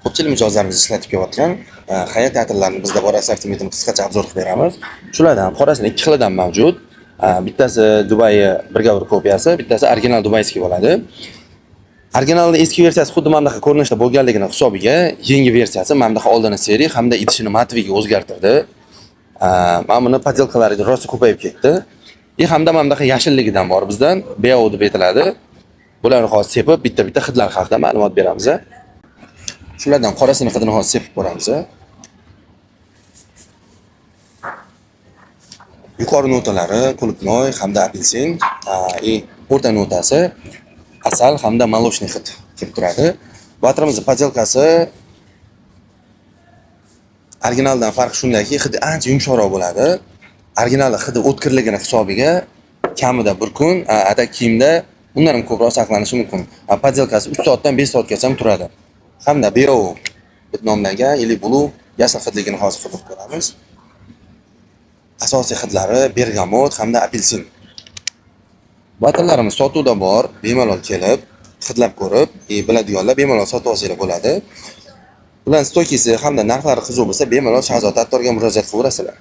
Ko'pchilik mijozlarimiz ishlatib kelayotgan hayot ta'tillarini bizda bor assortimentini qisqacha obzor qilib beramiz. Shulardan qorasini ikki xilidan mavjud. Bittasi Dubai 1/1 kopiyasi, bittasi original dubayskiy bo'ladi. Originalning eski versiyasi xuddi mana bunaqa ko'rinishda bo'lganligini hisobiga, yangi versiyasi mana bunaqa oldini seriya hamda idishini matviga o'zgartirdi. Mana buni podelkalari rosa ko'payib ketdi. Hamda mana bunaqa yashilligidan bor bizdan BO deb aytiladi. Bularni hozir sepib bitta-bitta hidlar haqida ma'lumot beramiz. Shulardan qorasini hidini hozir sepib ko'ramiz. Yuqori notalari qulupnoy hamda apelsin, o'rta notasi asal hamda молочный hid kelib turadi. Bu atromizning podelkasi originaldan farqi shundaki, hidi ancha yumshoqroq bo'ladi. Original hidi o'tkirligini hisobiga kamida 1 kun, atak kiyimda undan ham ko'proq saqlanishi mumkin. Podelkasi 3 soatdan 5 soatgacha ham turadi. Hamda BO deb nomlangan ili bulu yashil hidligini hozir qilib ko'ramiz. Asosiy hidlari bergamot hamda apelsin. Batallarimiz sotuvda bor, bemalol kelib, hidlab ko'rib, biladiganlar bemalol sotib olsanglar bo'ladi. Ularning stokisi hamda narxlari qiziq bo'lsa, bemalol Shahzod Attorga murojaat qilaverasizlar.